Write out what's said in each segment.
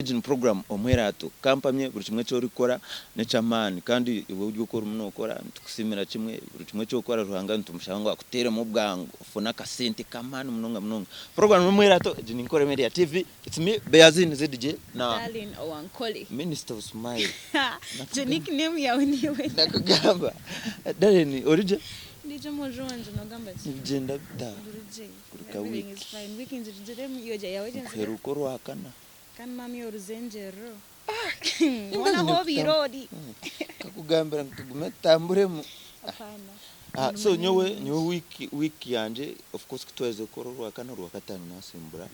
Beazine program Omwerato kampamye buri kimwe cyo rikora necamani kandi iwe ujye ukora umuntu ukora tukusimira kimwe buri kimwe cyo gukora ruhanga ntumushanga akutere mu bwango ufuna kasente kamani munonga program Omwerato NKORE Media TV. It's me Beazine ZJ na Dharlyne Owankore, Minister of Smile. je nickname yawe niwe Nakugamba Dharlyne orije ndijo mujonje nogamba genda da urije kuruka everything is fine weekends jere yoja yawe jense heruko rwakana kan mami oruzenjero wana ho birodi kakugambira ntugume tamburemu. apana So nyowe wiki yanje of course kitweze ko rwakana rwakatanu nasimbura.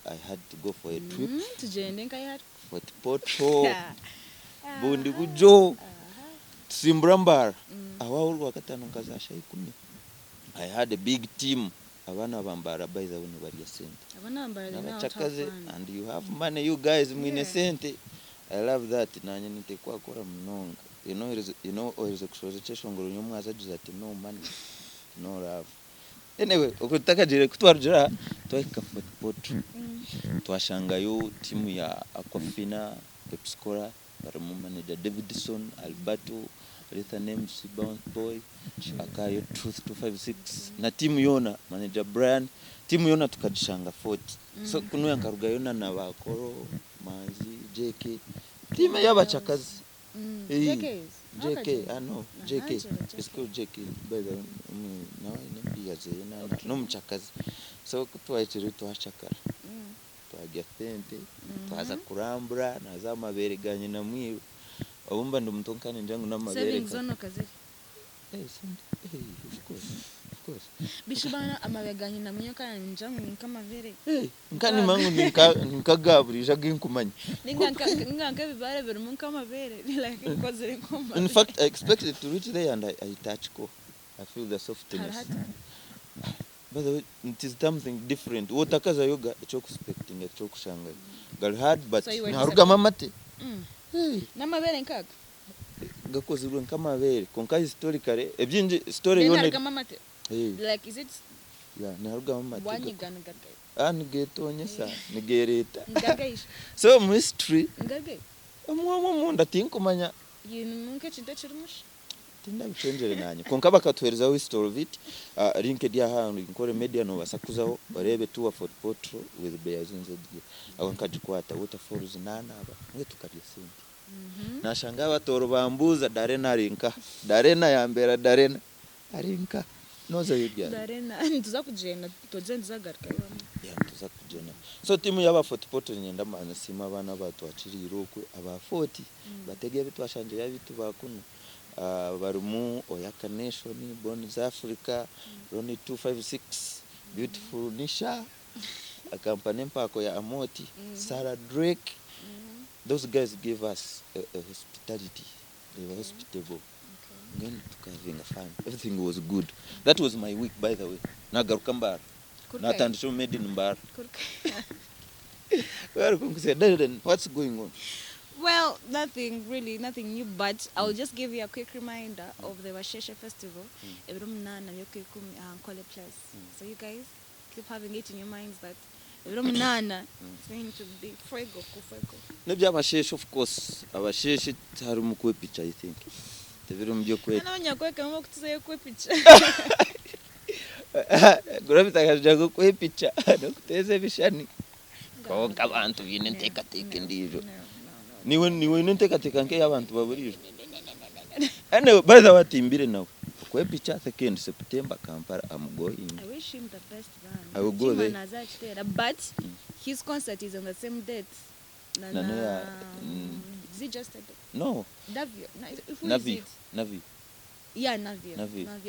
I had to go for a trip tujende nkaya for the porto bundi bujo simbura mbara aho rwakatanu kazasha 10. I had a big team abana bambara by the way bari sente abana bambara na chakaze and you have money you guys mwine sente. I love that nanye nite kwa kora mnonga you know or is exposition ngo nyomwaza juza ati no money no love. Anyway ukutaka dire kutwarjira toika football twashanga yo timu ya Aquafina Pepscora baramu manager Davidson Alberto Letha names Bounce Boy Akayo Truth 256 na timu yona manager Brian timu yona tukajishanga 40. So kuno yankaruga yona na bakoro mazi JK timu y'abachakazi JK ano JK it's called JK by the now Beazine no mchakazi. So kutwaitire twashakara twagia sente twaza kurambura naza mabere ganye na mwiwe abumba ndumutonkane njangu na mabere savings zono kaze of course bishibana amabeganye na munyaka njangu nkamavere nkani mangu nikagaburija ginkumanya ninga bibare bero munkamavere like kozere nkoma. In fact I expected to reach there and I touch ko I feel the softness. By the way, it is something different. Wotakaza yoga cyo expecting cyo kushanga gal hard but naruga mamate namabere nkaga gakoze rwe nkamabere konka historically ebyinji story yone mamate like is it naruga mamate wanyigana gaga nigetonye sa nigereta ngagaisha so mystery ngage umwe munda tinkumanya yinu munke chindachirumush tinda bichenjere nanye konka bakatwereza history of it. Link dia hano NKORE Media no basakuzaho barebe tuwa for portro with Beazine ZD awankajikwata waterfalls nana aba mwe tukarya sente nashanga batoro bambuza Dharlyne arinka Dharlyne yambera Dharlyne arinka noza yirya Dharlyne tuzakujena tojenza garka tuzakujena. So timu yaba for portro nyenda mana sima abana batu akiri irokwe aba 40 batege bitwashanje yabitu bakuno barumu Oyaka Nation Bonds Africa Ronnie 256 Beautiful Nisha a company mpako ya Amoti Sarah Drake. Those guys gave us a hospitality. They were hospitable. Then tukavinga fine. Everything was good. That was my week by the way. Nagaruka mbara natandisho made in mbara what's going on? Well, nothing new, but I'll just give you a quick reminder of the Washeshe Festival. Ankole Place. So you guys keep having it in your minds that it's going to be fuego. Nebya abasheshe of course. Abasheshe hari mukwe picture I think. Tebiro mbyo kwe. Ana nyakweka ngo kutuzaye kwe picture. Gurabita kajago kwe picture. Nokuteze bishani. Konka abantu binenteka teke ndijo. Niwe nenteka nke y'abantu baburije. Anyway, by the way timbire nawe. Kwe picture 2nd September Kampala I'm going. I wish him the best man. I will go there. But his concert is on the same date. Is it just a date? No. Navi. Yeah, Navio.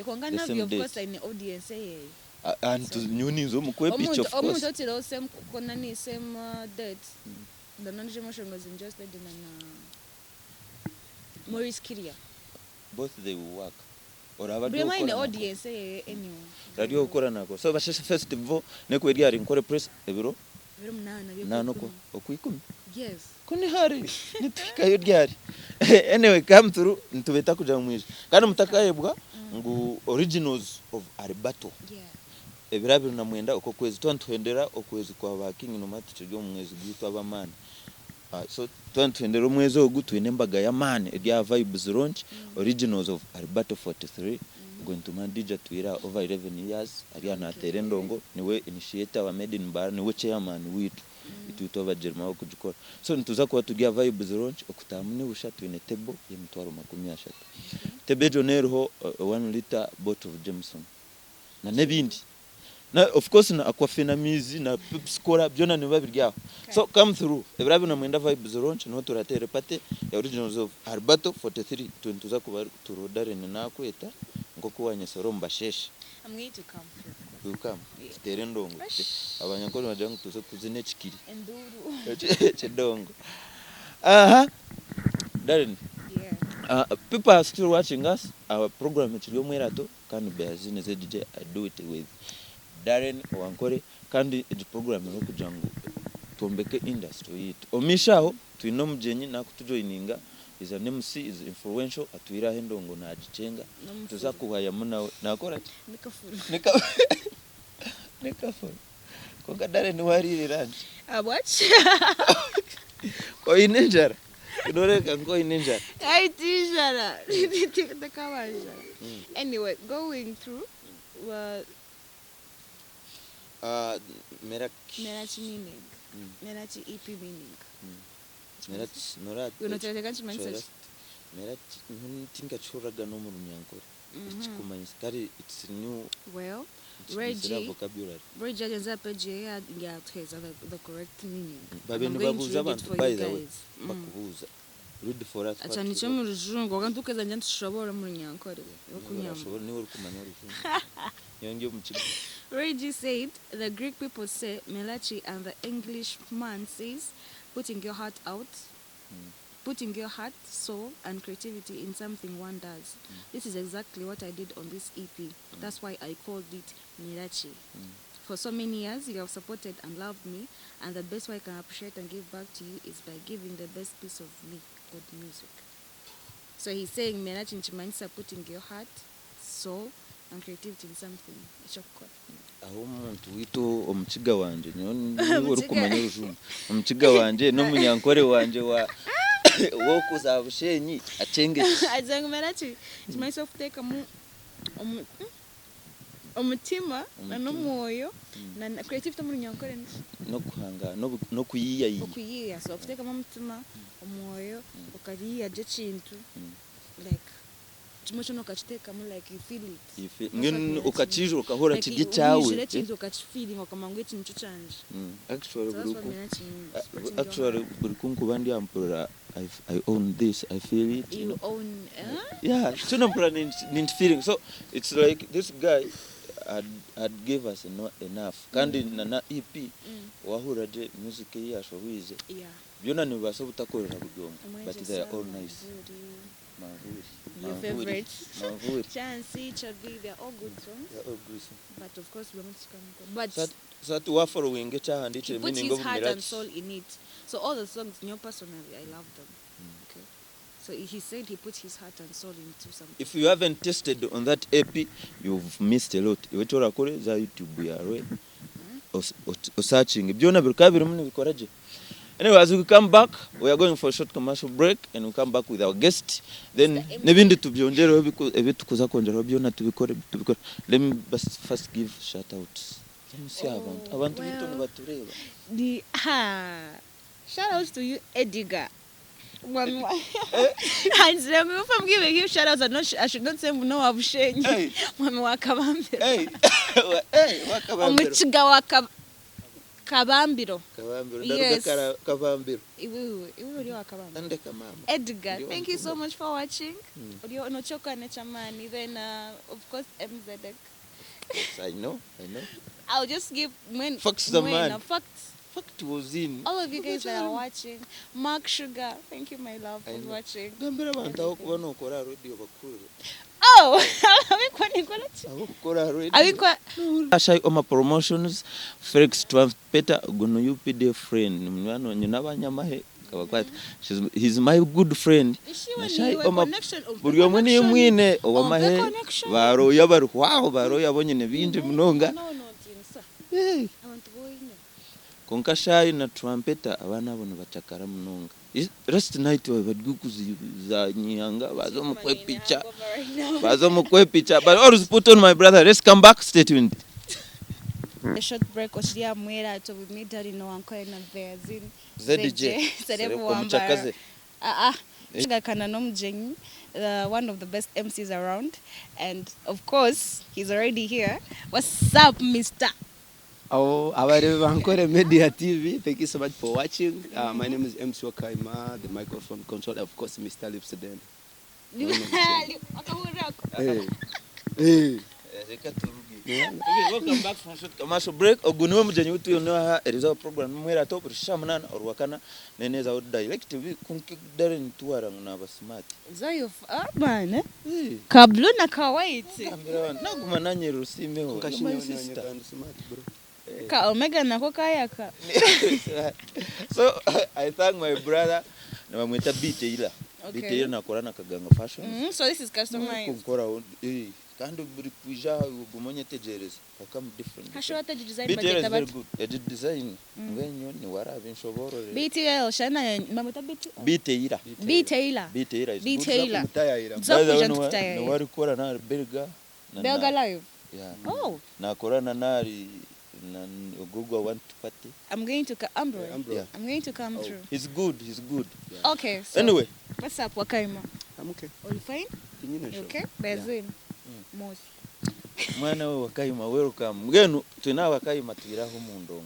Konga Navio of course in the audience and to nyuni zo mukwe picture of course. Omuntu otiro same konani same date. The non-emotion was interested in Maurice Kiria. Both they will work. Or Brema in the audience anyway. Radio ukora nako. So Washeshe Festival neko eri ari NKORE Press ebiro. Nanoko okuyikumi. Yes. Kuni hari nitikayo ryari. Anyway come through ntubeta kuja mwisho. Kandi mutakayebwa ngu originals of Alberto. Yeah. ebirabiro na mwenda uko kwezi twantwendera okwezi kwa bakingi no mati cyo mwezi gwitwa abamani. So twantwendera omwezi ogu twine embaga ya man ebya vibes launch originals of Alberto 43 going to Mandija twira over 11 years ariana terendongo niwe initiator wa Made in Bar niwe chairman witu itu over Jerma okujukora. So nituza kwa tugia vibes launch okutamune busha twine table y'emitwaro 30. Table jonerho 1 liter bottle of Jameson na nebindi na of course na aquafenamizi na pipscola byona niba biryaho. So come through ebirabi na mwenda vibes launch no turatere pate ya originals of Alberto 43 tuza kuba turodare na kweta ngo kuwanya soro mbasheshe. I'm going to come through. You come terendongo abanyankolo bajangu tuze kuzine chikiri Enduru chedongo. Darren, people are still watching us. Our program is Omwerato can Beazine DJ. I do it with Dharlyne Owankore kandi the program no kujangu tombeke industry it omishaho twino mjenyi na kutujoininga is an MC is influential atwira hendongo na agichenga tuzakuhaya muna nakora nikafuru konga Dharlyne warire ranch watch ko inenjara kidoreka ngo inenjara ai tijara the kawaja. Anyway, going through Merachi meaning. Merachi EP meaning. Merachi norat. Unataka kanchi Merachi tinka churaga no mu Nyankore. Kumanyisari it's new. Well, Reggie vocabulary. Reggie agenza page ya ngiyateza the correct meaning. Babeni babuza abantu by the way. Bakubuza. Read for us. Acha nicho mu rujungu kandi ukeza njye tushobora mu Nyankore. Yokunyama. Ni uri kumanya uri. Yongiye mu kigo. Reggie said the Greek people say Melachi and the Englishman says putting your heart out, putting your heart, soul and creativity in something one does. This is exactly what I did on this EP. That's why I called it Melachi. For so many years you have supported and loved me, and the best way I can appreciate and give back to you is by giving the best piece of me, good music. So he's saying Melachi nchimanisa putting your heart, soul and creativity in something. Chokora. Aho umuntu wito omukiga wanje niwo rukumanya rujuma omukiga wanje no munyankore wanje wa wo kuzabushenyi acenge azanga Melachi myself take umutima no moyo na creativity mu nyankore no kuhanga no kuyiya okuyiya so take umutima umoyo ukariya je kintu like chimocho no kachiteka mu like you feel it ngene ukachijura ukahora kigi cyawe ile kintu ukachifeeling ukamanga ikintu cyanje actually burikunku bandi ampura I own this, I feel it. You own yeah, so no plan in feeling. So it's like this guy had gave us enough kandi na EP wahura je music yasho wize byona ni baso butakorera bugongo but they are all nice. Your favorites. Chancy, Chavi, they're all good songs. They're all good songs. But of course, we are not But so to offer following it and he put his heart and soul in it. So all the songs, personally, I love them. Okay. So he said he put his heart and soul into something. If you haven't tested on that EP, you've missed a lot. You to record za YouTube ya we. Or searching. Byona bikabiri muni bikoraje. Anyway, as we come back, we are going for a short commercial break and we come back with our guest. Then, nebindi tubyongera ebitukuza konjera byona tubikore. Let me first give shout outs. Let me see abantu bito nibatureba. Shout outs to you, Edgar. And if I'm giving him shout outs, I should not say no abushenyi. Mwami wakabambiro. Wakabambiro. Kabambiro. Yes. Kabambiro. Edgar, thank you so much for watching. Then, of course, MZDek. I know. I'll just give facts the man. Fact was in. All of you guys that are watching. Mark Sugar, thank you, my love, for watching. Oh, Ashai Oma Promotions, Felix Peter Gono UPD friend. He's my good friend. Ashai Oma Buriomuni mwine Owamahe Baro Yabar wow Baro Yabonye Nebindi Mnonga. abantu boine konka shayi na trumpeta abana abo bacakara munonga rest night badgukuzi za nyanga bazo mukwe picha but always put on my brother. Let's come back, stay tuned. A short break was here Omwerato with me Dharlyne Owankore and Beazine ZJ Serebo Wambara Kana Nomjenyi, one of the best MCs around, and of course he's already here. What's up, Mr. Oh, our NKORE Media TV. Thank you so much for watching. My name is MC Wakaima, the microphone control, of course, Mr. Lipsden. Welcome back from short commercial break. Oguniwe mujenyi wetu yonaha eriza program Omwerato rishamunana orwakana neneza od direct kunki Dharlyne tuwara ngaba smart. Zayo man kablu na kawaiti. Naguma nanye rusimeho. Ka Omega nako kayaka. So I thank my brother na bamwita Beazine. Beazine nakorana kaganga fashion. So this is customized. Kukora kandi buri kuja ugumonye tegereza akam different. Hashota design Beazine is very good. Edit design ngenyo ni warabe nshoboro. Beazine shana mamata Beazine. Beazine is good. No wari kora na Belga live. Yeah. Oh. Na korana nari na Google want to party. I'm going to come Yeah. I'm going to come through. He's good. Yeah. Okay. So Anyway, what's up, Wakaima? I'm okay. All fine? Okay. Beazine. Most. Mwana we Wakaima, welcome. Mgenu tuna Wakaima tugiraho mu ndongo.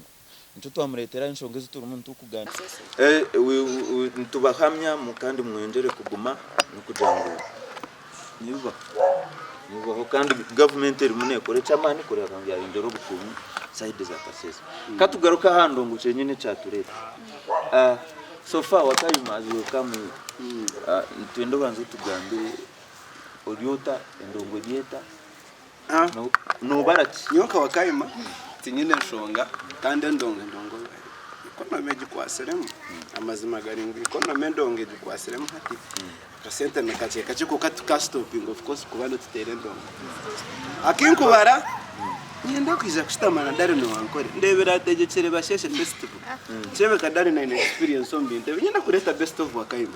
Ntutu amuretera inshongezi turi umuntu ukugana. Ntubahamya mukandi mwengere kuguma nukujango. Niba kandi government eri munekore chamani kore akambya indero gukumi side za kasese. Katugaruka handongo cyenyine cyatureta. So far Wakaima as welcome. Twendo banze tugambe Oriota endongo dieta. No barati Nyoka Wakaima tinyine nshonga kandi ndongo ikona meji kwaseremu amazima garingi ikona mendongo kwaseremu hati kasente nakache ko katu stopping of course kubano tutere ndongo akinkubara nyenda kwiza kustamana Dharlyne Owankore ndebera tegekere basheshe festival chebe ka Dharlyne na experience ombinte nyenda kureta best of Wakaima.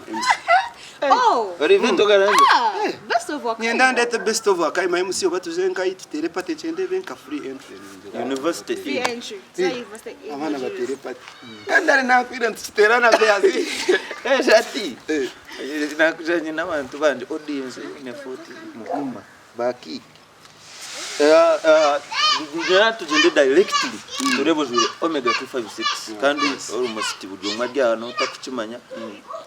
Oh, evento garanje. Best of Wakaima. Nyenda ndete best of Wakaima MC obatuzenga itutere pate chende benka free entry. University Free entry. Amana batere pate. Kandari na kwira ntiterana Beazine. Shati. Nakujanye nabantu banje audience ne 40 mukuma baki. Tugende directly turebo zure Omega 256 kandi almost budumwa rya no takukimanya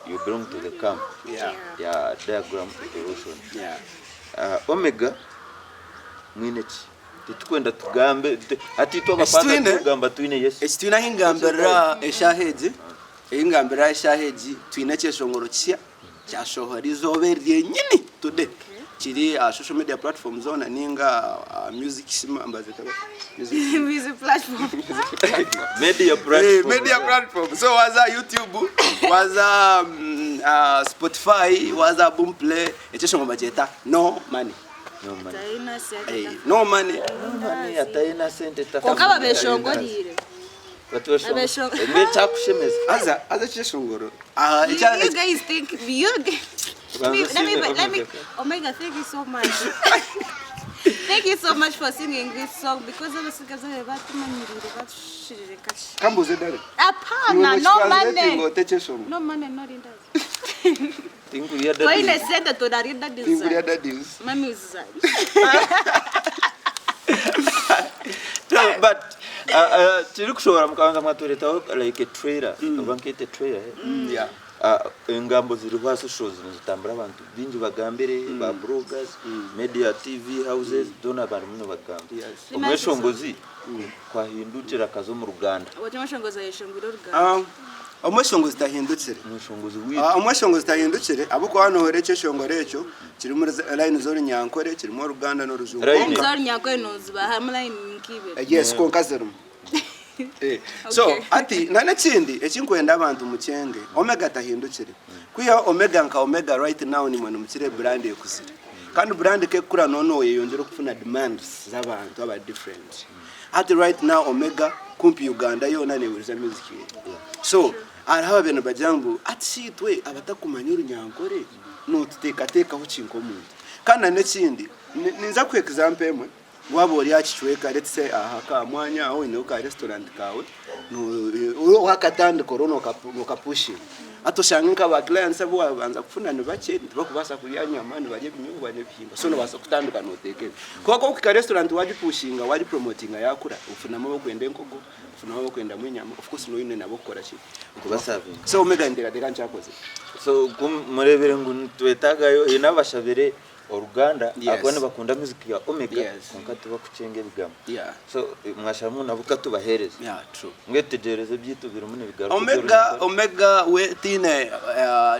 you belong to the camp. Yeah, diagram erosion. Omega mwineki tukwenda tugambe ati to bapata tugamba twine yes twina hingambera eshaheji eshaheji twine cyeshongoro kya cyashohorizo berye nyini today kiri social media platforms zona ninga music ambaze music platform media platform so waza YouTube waza Spotify waza Boomplay ekishongo bajeta no money ataina sente kokaba beshongorire batweshongo mbe chakushemeza aza cheshongoro you guys think let me Omega, thank you so much. Thank you so much for singing this song because I was thinking about Kambuze Dharlyne. Apana, no money, not in that. Think we had that. Why they said that to Dharlyne this? Think we had that deals. Mami is No, but chirikushora mukanga mwatureta like a trailer, bankete trailer. Yeah. Engambo ziriho social zitambara abantu bingi bagambere ba bloggers media TV houses dona abantu muno bagambye omweshongozi kwa hindukira kazo mu Ruganda omweshongozi yeshongiro Ruganda omweshongozi tahindukire omweshongozi tahindukire abuko hano horeche shongore echo kiri muri line zone Nyankore kiri mu Ruganda no Ruzungu zone Nyankore no ziba hamline nkibe yes ko kazerum. So ati nane chindi ekinkwenda abantu mukyenge Omega tahindukire kuya Omega nka Omega right now ni mwana mukire brand ekuzira kandi brand ke kura nono yeyongera kufuna demands z'abantu aba different At right now Omega kumpi Uganda yona ne wuriza music so araho abantu bajangu ati twe abatakumanyura nyankore no tuteka ho cinko muntu kana nekindi ninza ku example emwe wabo uri yachichweka let's say aha mwanya aho ine ka restaurant kawe no wakatanda corona kapushi atoshanga ba clients abo banza kufunana bake bakubasa kuyanya amani baje binyungu bane bihimba so no basa kutanduka no teke kwako ku restaurant waje pushinga waje promoting yakura ufuna mabo kwende nkogo ufuna mabo kwenda mwinyama of course no ine nabo kora chi kubasavinga so Omega ndera nchakoze so murebere ngo twetagayo inabashabire Uganda akone bakunda music ya Omega nkati bakucenge bigamo so mwashamu nabuka tubahereza true mwetegereze byitubira mune bigaruka Omega we tine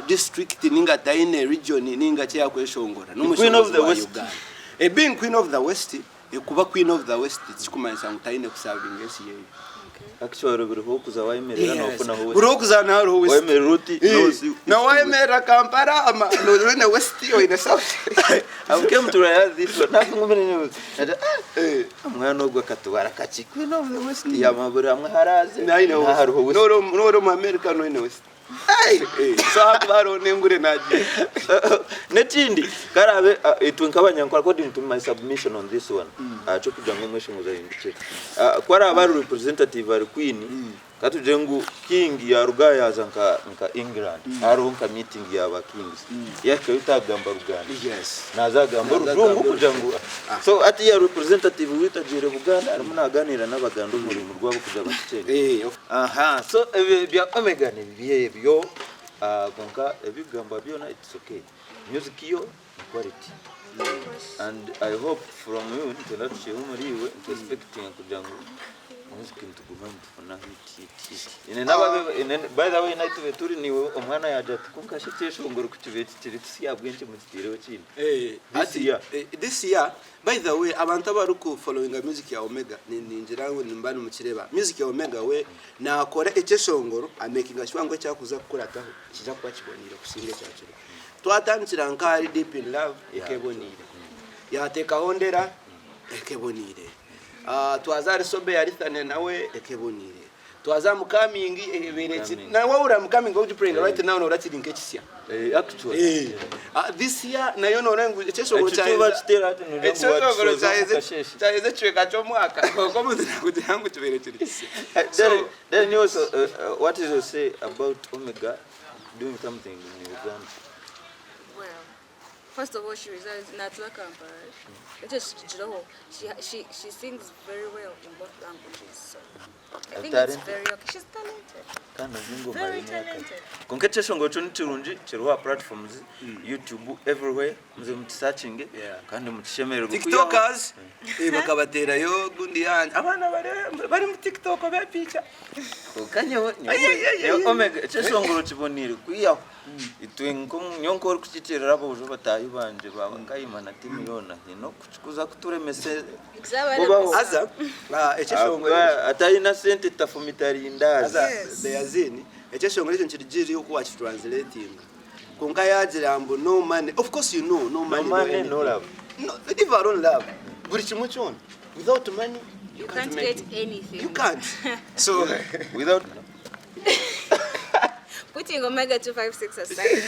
district ninga taine region ninga cya kweshongora Queen of the West being Queen of the West kuba Queen of the West tsikumanisa ngutaine kuserving yesiye actually buriho kuza wayemerera no kuna ho buriho kuza na ho West wayemerera uti no wayemera Kampala ama no in the West or in the South I came to realize this but nothing ngumene mwana ogwa katubara kachi Queen of the West ya mabura amwe haraze no mu America no in the West so akubaro nengure naji netindi karabe itwe nkabanyankwa according to my submission on this one acho kujango mweshe muzahinduke kwara abaru representative ari Queen katujengu king ya rugaya zanka England aronka meeting ya ba kings yake utagamba Uganda nazagamba rujungu kujangu so ati ya representative witajire Uganda arimuna aganira n'abaganda muri mu rwabo kuja bakicenge so bya Omega ni biye byo konka ebigamba byona it's okay music yo quality and I hope from you to let you muriwe expecting kujangu music ntugumanye fona hit by the way night veturi niwe omwana yaje tukunka shiteshongoro kutibeti tirisi yabwenje mu kitirewe kindi this year by the way abantu abaruko following music ya Omega ninjira ngo nimbana mu kireba music ya Omega we nakora ekeshongoro amaking ashwango cyakuza kukurataho kiza kwa kibonire kusinge cyacyo twatandikira nkari deep in love ekebonire yateka hondera ekebonire twazari sobe yarithane nawe ekebonire twaza mukamingi ebereki nawe ura mukamingi uji praying right now no ratiri nkekisia actually this year nayo no rengu ekesho cyangwa kitera ati no rengu cyaize chweka cyo mwaka ko muzina kujangu tuberekire then you also what is you say about Omega doing something in Uganda? First of all, she resides in Kampala. She sings very well in both languages. So I think it's very okay. She's talented. Very talented. Concretization go chuni chirunji chirwa platforms YouTube everywhere muze searching kandi mutishemere TikTokers bakabatera yo gundi yanje abana bari mu TikTok ba picha kanyo Omega cheshongoro chibonire kuyaho itwengo nyonkoro kuchitira rabo ujo batayi banje Wakaima na timu yona no kuchukuza kuturemese aza echeshongoro atayi na sente tafumitari ndaza Beazine echeshongoro cyo nchirigiri yo kuwa translating konka yajirambo no money of course you know no money no love no if I don't love buri kimwe cyone without money you can't get anything you can't so without putting Omega 256 aside,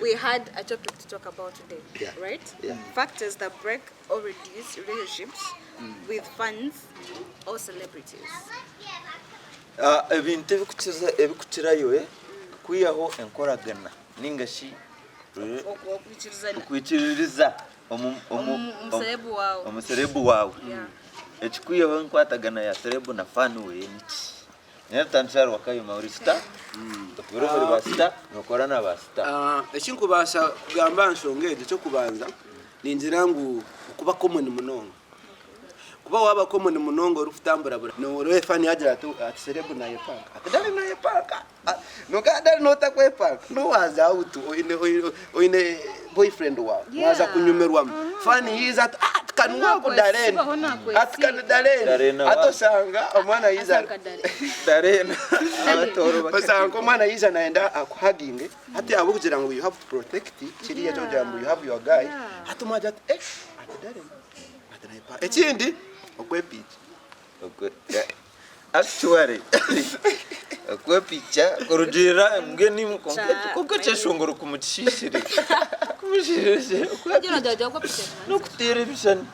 we had a topic to talk about today, right? Factors that break or reduce relationships with fans or celebrities. Ebintu ebikutirayo kuyaho enkoragana ningashi okuichiririza omuserebu wawe ekikuyaho enkwatagana ya serebu na fan we nti Netanshar Wakaima uri star tupiro muri ba star nokorana ba star ekinkubasha kugamba nshongeje cyo kubanza ninjira ngo kuba common munongo kuba waba common munongo rufutambura no roe fan yagira ati serebu na yepaka atadali na yepaka no kadali no takwepaka no waza utu oine boyfriend wao waza kunyumerwa fan yiza kanwa ko Dharlyne atkana Dharlyne atosanga omwana yiza Dharlyne abatoro basanga ko mwana yiza naenda akuhaginge hati abo kugira ngo you have to protect kiriya cyo jambo you have your guy hatumaja Dharlyne atanayipa ekindi okwepicha Actually, kwa picha kurujira mgeni mkonkete kuko cheshongoro kumutishishire kumishirije Unajua ndio kwa picha. no kuterevishana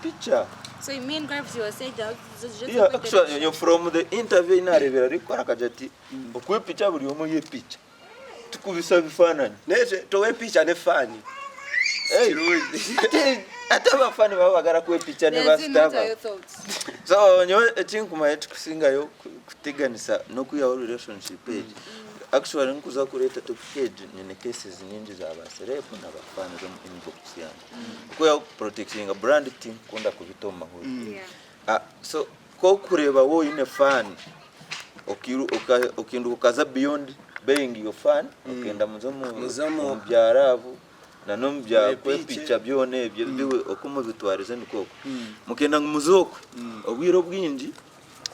picha. So you mean graphics you were saying that just Yeah, actually you from the interview inarebera ariko arakajati okwe picha buri omo ye picha tukubisa bifananye Neje towe picha ne fani. ata bafani babagara kwe picha ne bastaba. So nyo echinkuma etikusinga yo kutiganisa no kuya relationship page. Actually nkuza kureta to page nyene cases nyingi za baserepu na bafana zo inbox yangu. Kuya protecting a brand team kunda kubitoma huri. So ko kureba wo ine fan okindu ukaza beyond being your fan okenda muzomo byaravu na no mbya kwe picha byone ebyo biwe okumo bitwarize ndikoko mukenda ngumuzoko obwiro bwinji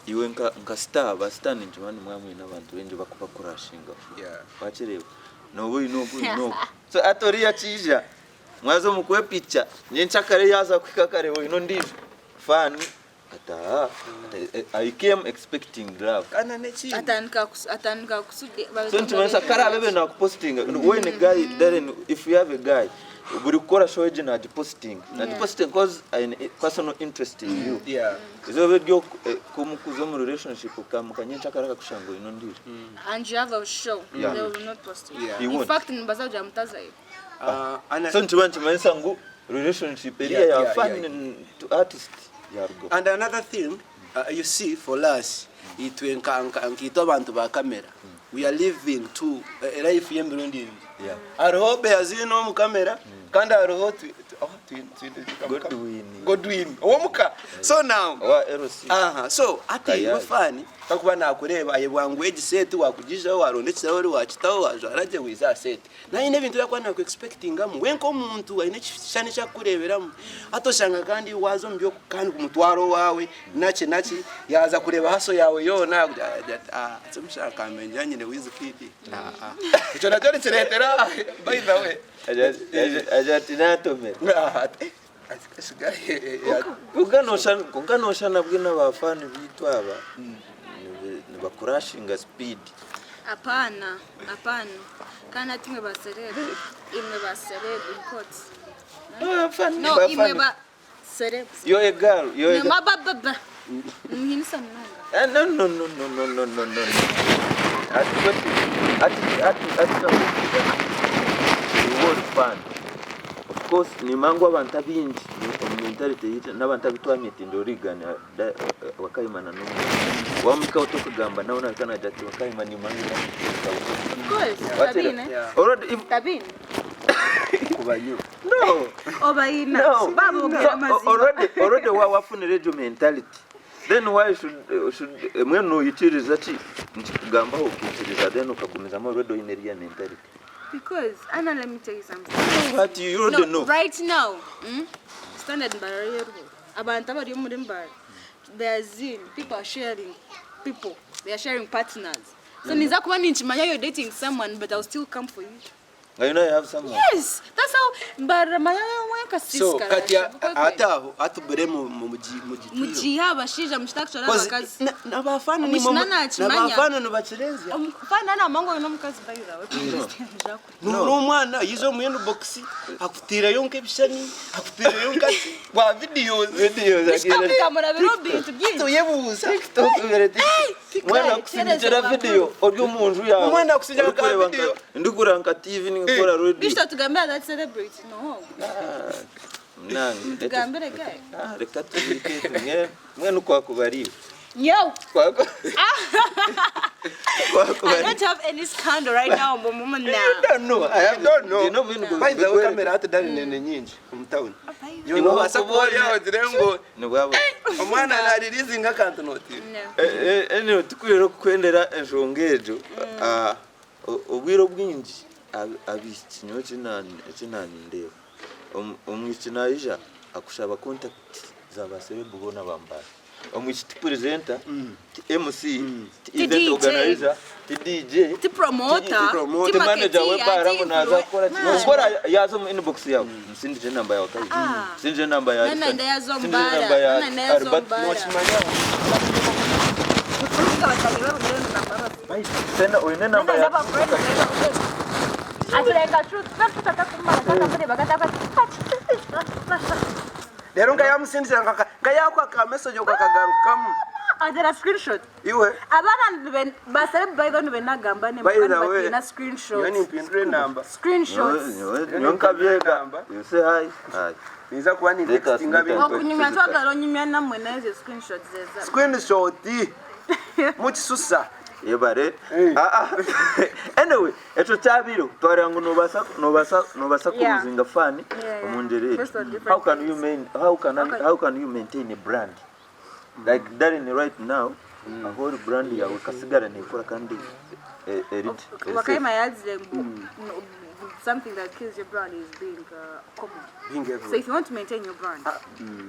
iwe nka star bastani njimani mwamwe n'abantu benje bakuba kurashinga bacherewe no boy no so atoriya chija mwazo mukwe picha nyenchakare yaza kwikakare wo ino ndizo fan ata I came expecting love Kana nechi. Atanika kusudi. So ntumesa kara bebe na posting when a guy then if you have a guy buri gukora show je na posting cause an personal interest in you izo byo kumukuzo mu relationship kamukanyincha karaka kushango ino ndiro And you have a show they will not post it. In fact nimbaza uja mtaza hiyo. So ntumesa ngu relationship ya fan to artist yargo. And another thing you see for us itwenka abantu ba camera we are living to life yemburundi aroho Beazine no mu camera kandi aroho Godwin omuka so now so ati bafani kakuba nakureba ayebwangu set wakujisha warondekira wari wachitaho wajaraje wiza set na ine bintu yakwana ku expecting amu wenko umuntu ayine cyane cyakureberamo atoshanga kandi wazo mbyo kandi kumutwaro wawe nace yaza kureba haso yawe yona tumushaka amenye nyine wizikiti icyo nacyo nikiretera by the way ajatinatome kukanosha nabwe n'abafani bitwaba bakurashinga speed Apana kana timwe ba celeb in quotes no imwe ba celeb you're a girl no mababa nginisa mnonga no at fan of course ni mangu abantu abinji mentality yita n'abantu abitwamye ndo rigana Wakaima na no wamika utokugamba naona kana dati Wakaima ni mangu of course already tabini kubanyu no obaina babo gira mazima already wafune radio mentality then why should when no yitiriza ati ntikugamba ukitiriza then ukagumiza mo radio in area mentality because Anna, let me tell you something. What you don't know right now standard barrier abantu bari muri mbar Beazine people are sharing they are sharing partners so niza kuba ninchimanya you're dating someone but I'll still come for you. You know you have someone. Yes, that's how baramaya mweka siska. So kati ataho atubere muji bashija mshtakshora bakazi. Nabafana ni nabafana no bachirenzia. Fana na mango no mukazi bayira we. No mwana yizo muyendo box akutira yonke bishani akutira yonkati wa videos akira. Kamera birobi tubyinyi. Tuyebuza. TikTok bereti. Mwana kusinjira video audio munju yawe. Mwana kusinjira video. Ndikuranka TV Nkora ready. Bishto tugambira that celebrity no. Nangi. Tugambira guy. Reka tubike mwe nuko akubariwe. Yo. Kwako. I don't have any scandal right now moment now. I don't know. You know me no. By the way camera hata Dharlyne nyinji umtown. Yo no wasapori yawe direngo. Ni bwabo. Omwana na releasing account noti. Ene tukwiro kwendera enjongejo. Obwiro bwinji abikinyo kinani ndeba umwikinaija akushaba contact za baserebu bona bambara omwishiti presenter MC event organizer DJ promoter manager webara munaza gukora yazo mu inbox yawe msindije namba yawe kayi msindije namba yawe nanda yazo mbara nanda yazo mbara tena oyine namba yawe atireka truth natutaka kumara kana muri bagataka rero ngayamsindira ngayako akamessage ukakagarukamu adera screenshot iwe abana basare bayidoni benagamba ne mukana na screenshot yani mpindure namba screenshots nyonka byega you say hi niza kuba ni texting ngabe okunyumya twagalo nyumya namwe na izo screenshots zeza screenshot muchisusa yebare anyway eto tabiro twarangu nobasa kuzinga fani omundereri how can you maintain a brand like Dharlyne right now a whole brand yawe kasigara nekora kandi Wakaima yazile something that kills your brand is being common. So if you want to maintain your brand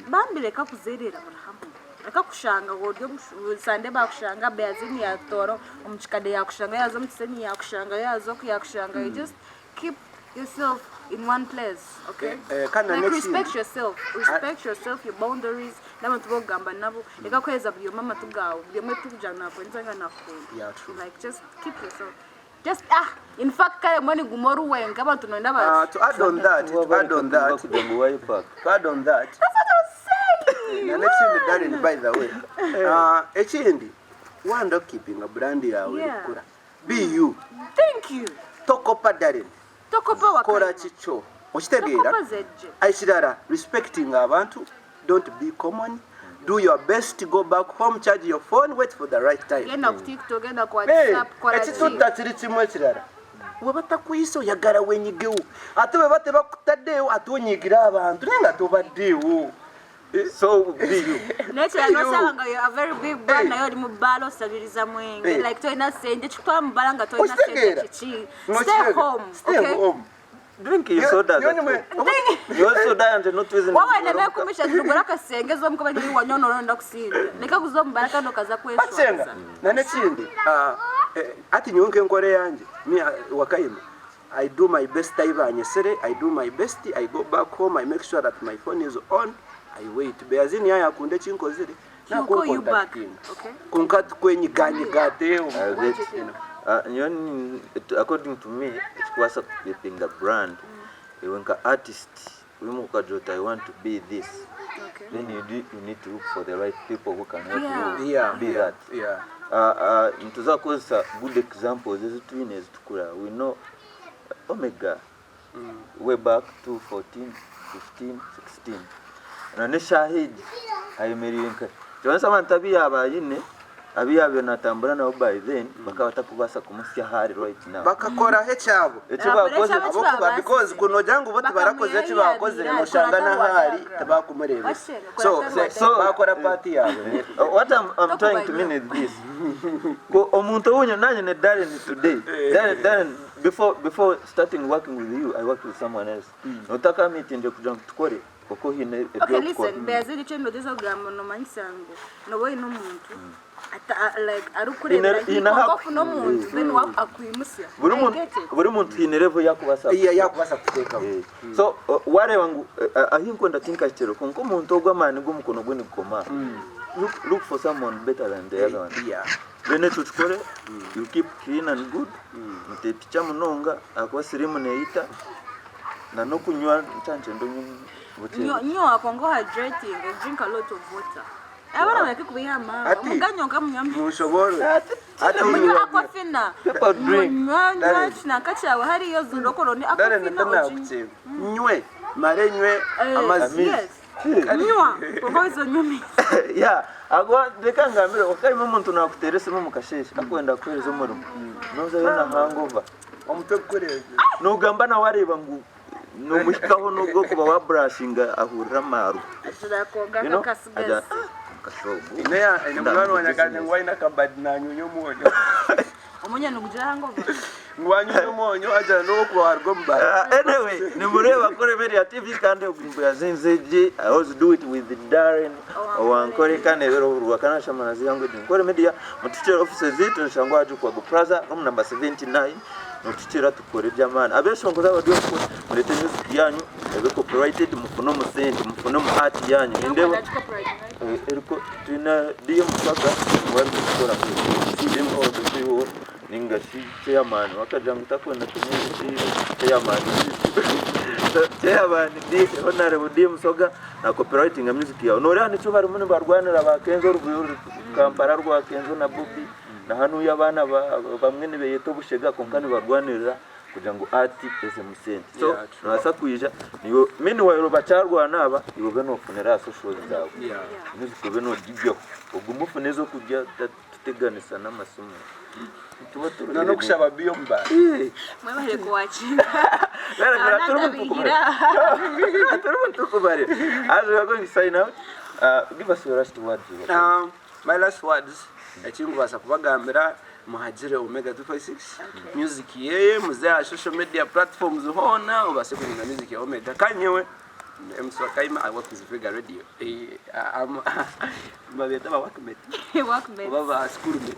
bambile kakuzerera murahamwe akakushanga godyo sande bakushanga Beazine ya toro umchikade yakushanga yazo mtseni yakushanga yazo kuyakushanga you just keep yourself in one place, okay? Like respect yourself, your boundaries. Nama tubogamba nabo ekakweza byo mama tugawo byo mwe tujana kwenzanga nako. Like just keep yourself. Just in fact kale mwani gumoru wenga abantu noenda ba to add on that that's what I was saying. Na next thing Dharlyne by the way ekindi wanda keeping a brand yawe ikura be you. Thank you tokopa Dharlyne tokopa wakora chicho okitegeera aishirara respecting abantu. Don't be common. Do your best to go back home, charge your phone, wait for the right time. Genda ku TikTok, genda ku WhatsApp, kwa chimwe webata kuiso yagara wenyigewo ate webate bakutaddeyo atonyigira abantu nenga tobaddewo so be you. Nature no sanga you a very big brand na yodi mubalo sabiriza mwenge like to ina sende chitwa mbalanga to ina sende chichi stay home. Drink your soda. You also die and not reason. Wawe nebe kumisha ndugura kasengezo mukabanye wanyono nda kusinda. Nika kuzombaraka ndo kaza kweshwa. Batsenga. Nane chindi. Ati nyonke nkore yanje. Me Wakaima. I do my best anyesere. I do my best. I go back home. I make sure that my phone is on. I wait. Beazine ya kunde chinkozire. Na call you back. Okay. Kunkat kwenye gate. According to me, it's what's up keeping a brand. When an artist, I want to be this. Okay. Then you need to look for the right people who can help you be that. Yeah. Into that cause good examples. There's two years to we know Omega way back to 14, 15, 16. And Shahid, I married. John Samantha abayine abiyabe natambura nabo by then bakabata kubasa kumusya hari right now bakakora hechabo ekibakoze abokuba because kuno jangu bote barakoze ekibakoze mushanga na hari tabakumureba so bakora party yabo. What I'm trying to mean is this ko omuntu unyo nanye ne Dharlyne today then before starting working with you I worked with someone else notaka meeting ndio kuja tukore koko hine okay listen Beazine chendo dezo gamo no manyisango no boy no muntu like arukureba ikofu no muntu then akwimusya buri muntu hinerevo yakubasa yakubasa kuteka so ware wangu ahinko ndatinka chero konko muntu ogwamani gumukono gweni gukoma look for someone better than the other one. Then tukore you keep clean and good muteticha munonga akwa sirimu neita na nokunywa nchanche ndo nyo akongo hydrating and drink a lot of water. Abana wake kubiyama muganyonga munyambi mushoboro ati munyo akwafina nywa na kacha hari yo zundokoroni akwafina nywe mare nywe amazi nywa kohozo nyumi yeah agwa dekangamira Wakaima umuntu nakuterese mu mukasheshe akwenda kwereza umurimo noza yona hangover omutwe kureze nugamba na wareba ngo no mushikaho nubwo kuba wa brushing ahurira maru ashirakoga kasigaza kashobu ine mwana wanyaganye ngwaina kabadi na nyunyo muone omunya nukugira hangover ngwanyuze umonyo ajana no kuwargo mba. Anyway, ni mureba Ankole Media TV kandi ugumbu yazinzeje. I always do it with Dharlyne Owankore kandi rero rwakana shamanazi yangu Ankole Media mutitira offices zitu nshangwa aje kwa Plaza room number 79 mutitira tukore byamana abeshongoza badio ko murete music yanyu ebe copyrighted mufuno mu sente mufuno mu art yanyu ndebo eriko tuna dio musaka wari gukora ndimo odusiwo ninga si chairman wakajanga takwenda tumwe chairman chairman ndi honorable dio musoga na copyrighting music yawe nore ni cyo bari munsi barwanira ba Kenzo ruguru Kampala rwa Kenzo na Bubi na hanu y'abana bamwe nibeyeto bushega konkani barwanira kugira ngo ati ese musente so nasakuyija niyo mini wayiro bacharwana aba ibo beno funera social zawe music beno gibyo ugumufune zo kujya tuteganisa n'amasomo no kushaba biyomba mwebale kuwachinga turu kubare as we are going to sign out give us your last words. My last words ekingubasa kubagambira muhagire Omega 256 music yeye muze social media platforms hona ubase kuninga music ya Omega kanyewe MC Wakaima. I work with Vega Radio. I'm Mabeta workmate. Workmate. Baba schoolmate.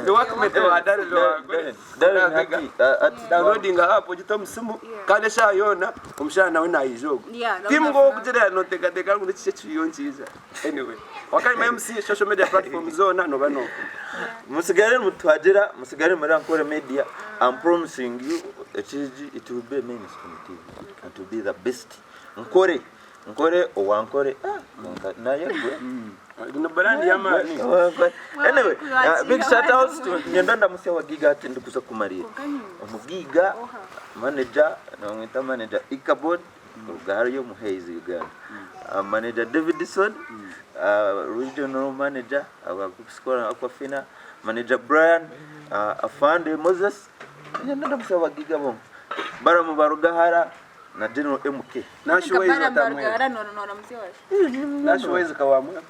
The workmate wa Dharlyne downloading hapo jita msimu kale sha yona umshana nawe na ijogo. Timu go kujira no teka ngo chiche chiyonchiza. Anyway, Wakaima MC social media platforms zona no bano. Musigare mutwagira musigare muri Ankole Media. I'm promising you it will be mainstream TV and to be the best. Nkore Owankore naye no brand ya mani. Anyway, big shout outs to Nyandanda Musia wa Giga ati ndikuza kumarira umugiga manager na mwita manager Ikabod Rugari yo muhezi Uganda, manager Davidson, regional manager Square Aquafina, manager Brian, Afande Moses Nyandanda Musia wa Giga bom bara mu barugahara na General MK nashuwezi batamwe no msiwaje nashuwezi kawamwe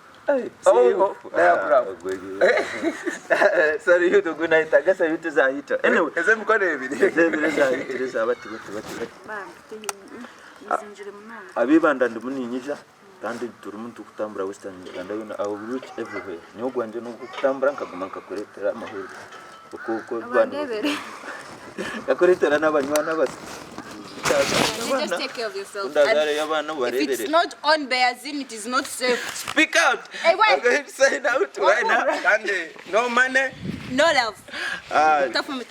sorry you do night agasa bitu za hita anyway eze mukone ebiri za hita za bati abibanda ndimuninyija kandi turi muntu kutambura Western Uganda yona I will reach everywhere nyo gwanje no kutambura nkaguma nkakuretera amahoro uko rwanda yakuretera n'abanywana basi. Just take care of yourself. If it's not on Beazine, it is not safe. Speak out. Hey, wait. I'm going to sign out right now. No money, no love.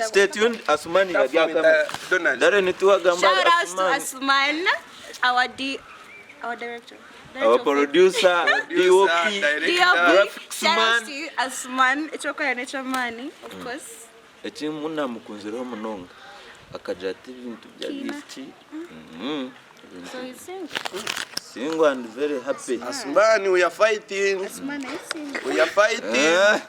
Stay tuned. Asumani shout out to Asuman, our director. Our producer, DOP, graphics man. Asuman, Echoka ya Nature Money, of course. Echimuna mukunziro munonga. Akajati ibintu bya gift. So you sing and very happy. Asumani, we are fighting. Asumani, we are fighting.